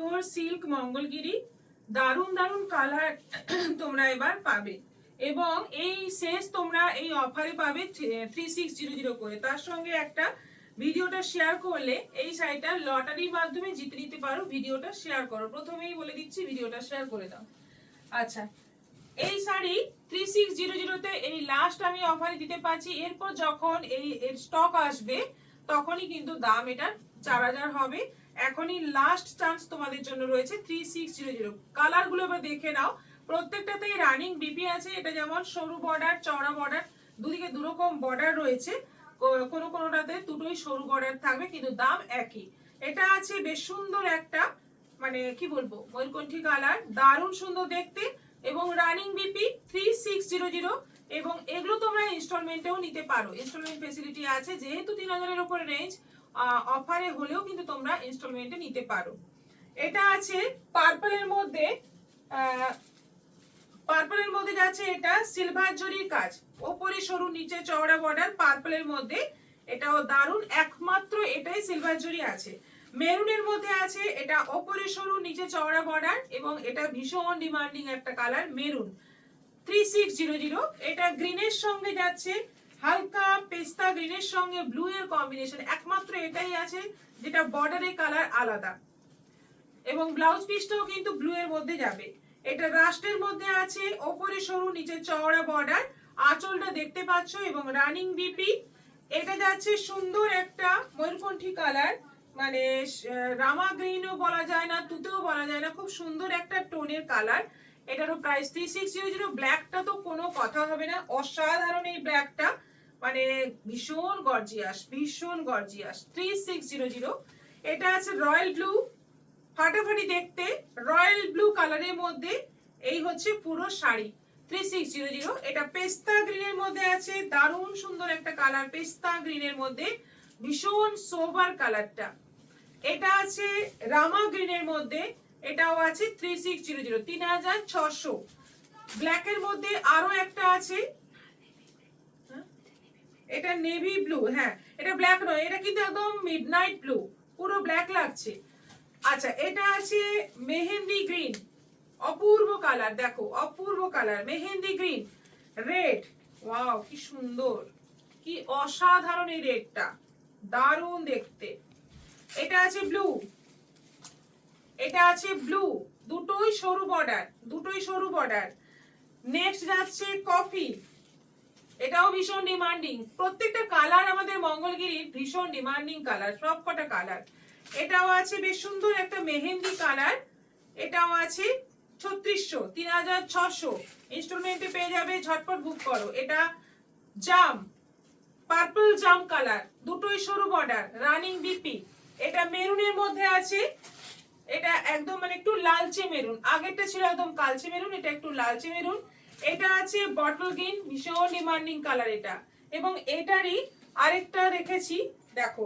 Pure silk Mangalagiri, দারুণ দারুণ colour তোমরা এবার পাবে। এবং এই শেষ তোমরা এই অফারে পাবে 3600 করে। তার সঙ্গে একটা ভিডিওটা শেয়ার করলে এই শাড়িটা লটারির মাধ্যমে জিতে নিতে পারো। ভিডিওটা শেয়ার করো, প্রথমেই বলে দিচ্ছি ভিডিওটা শেয়ার করে দাও। আচ্ছা, এই শাড়ি 3600 এই লাস্ট আমি অফারে দিতে পারছি। এরপর যখন এর স্টক আসবে তখনই কিন্তু দাম এটা 4000 হবে। এখনই লাস্ট চান্স তোমাদের জন্য রয়েছে 3600। কালার গুলো এবার দেখে নাও, প্রত্যেকটাতেই রানিং বিপি আছে। এটা যেমন সরু বর্ডার, চওড়া বর্ডার, দুদিকে দুরকম বর্ডার রয়েছে। কোনোটাতে দুটোই সরু বর্ডার থাকবে, কিন্তু দাম একই। এটা আছে বেশ সুন্দর একটা, মানে কি বলবো, ময়ূরকণ্ঠী কালার, দারুণ সুন্দর দেখতে এবং রানিং বিপি 3600। এবং এগুলো তোমরা ইনস্টলমেন্টেও নিতে পারো, ইনস্টলমেন্ট ফেসিলিটি আছে। যেহেতু 3000 এর উপরে রেঞ্জ, অফারে হলেও কিন্তু তোমরা ইনস্টলমেন্টে নিতে পারো। এটা আছে পার্পলের মধ্যে, পার্পলের মধ্যে যাচ্ছে এটা সিলভার জরির কাজ, ওপরে সরু নিচে চওড়া বর্ডার, পার্পলের মধ্যে এটাও দারুণ। একমাত্র এটাই সিলভার জরি আছে। মেরুনের মধ্যে আছে এটা ওপরে সরু নিচে চওড়া বর্ডার, এবং এটা ভীষণ ডিমান্ডিং একটা কালার মেরুন, 3600। এটা গ্রিনের সঙ্গে যাচ্ছে, হালকা পেস্তা গ্রিনের সঙ্গে ব্লু এর কম্বিনেশন, একমাত্র এটাই আছে যেটা বর্ডারের কালার আলাদা। এবং ব্লাউজ পিসটাও কিন্তু ব্লু এর মধ্যে যাবে। এটা রাস্টের মধ্যে আছে, ওপরে সরু নিচে চওড়া বর্ডার, আঁচলটা দেখতে পাচ্ছ, এবং রানিং বিপি। এটা যাচ্ছে সুন্দর একটা ময়ূরকণ্ঠী কালার, মানে রামা গ্রিনও বলা যায় না, তুতেও বলা যায় না, খুব সুন্দর একটা টোনের কালার। এটারও প্রাইস 3600। ব্ল্যাকটা তো কোনো কথা হবে না, অসাধারণ এই ব্ল্যাকটা, মানে ভীষণ গর্জিয়াস, ভীষণ গর্জিয়াস, 3600। এটা আছে রয়্যাল ব্লু, ফাটাফাটি দেখতে রয়্যাল ব্লু কালারের মধ্যে। এই হচ্ছে পুরো শাড়ি 3600। এটা পেস্তা গ্রিনের মধ্যে আছে, দারুণ সুন্দর একটা কালার, পেস্তা গ্রিনের মধ্যে, ভীষণ সোবার কালারটা। এটা আছে রামা গ্রিনের মধ্যে, এটাও আছে 3600, 3600। ব্ল্যাকের মধ্যে আরো একটা আছে, এটা নেভি ব্লু, হ্যাঁ এটা ব্ল্যাক নয়, এটা কিন্তু একদম মিডনাইট ব্লু, পুরো ব্ল্যাক লাগছে। আচ্ছা, এটা আছে মেহেন্দি গ্রিন, অপূর্ব কালার, দেখো অপূর্ব colour, mehndi green, red, wow কি সুন্দর, কি অসাধারণ এই রেডটা, দারুণ দেখতে। এটা আছে ব্লু, এটা আছে ব্লু, দুটোই সরু বর্ডার, দুটোই সরু বর্ডার। নেক্সট যাচ্ছে কফি, এটাও ভীষণ ডিমান্ডিং। প্রত্যেকটা কালার আমাদের মঙ্গলগিরির ভীষণ ডিমান্ডিং কালার, সবকটা কালার। এটাও আছে বেশ সুন্দর একটা মেহেন্দি কালার, এটাও আছে 3600, 3600। ইনস্টলমেন্টে পেয়ে যাবে, ঝটপট বুক করো। এটা জাম, পার্পল জাম কালার, দুটোই সরু বর্ডার, রানিং বিপি। এটা মেরুনের মধ্যে আছে, এটা একদম মানে একটু লালচে মেরুন, আগেরটা ছিল একদম কালচে মেরুন, এটা একটু লালচে মেরুন। এটা আছে বটল গ্রিন, ভীষণ ডিমান্ডিং কালার এটা। এবং এটারই আরেকটা রেখেছি, দেখো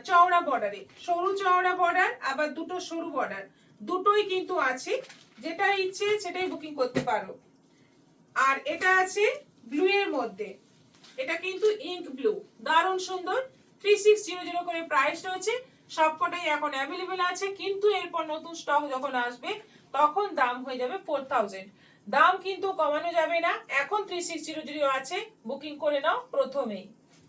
চওড়া বর্ডারে, সরু চওড়া বর্ডার, আবার দুটো সরু বর্ডার, দুটোই কিন্তু আছে, যেটা ইচ্ছে সেটাই বুকিং করতে পারো। আর এটা আছে ব্লু এর মধ্যে, এটা কিন্তু ইঙ্ক ব্লু, দারুণ সুন্দর, 3600 করে প্রাইস রয়েছে। সবকটাই এখন অ্যাভেলেবেল আছে, কিন্তু এরপর নতুন স্টক যখন আসবে তখন দাম হয়ে যাবে 4000। দাম কিন্তু কমানো যাবে না, এখন 3600 আছে, বুকিং করে নাও প্রথমেই।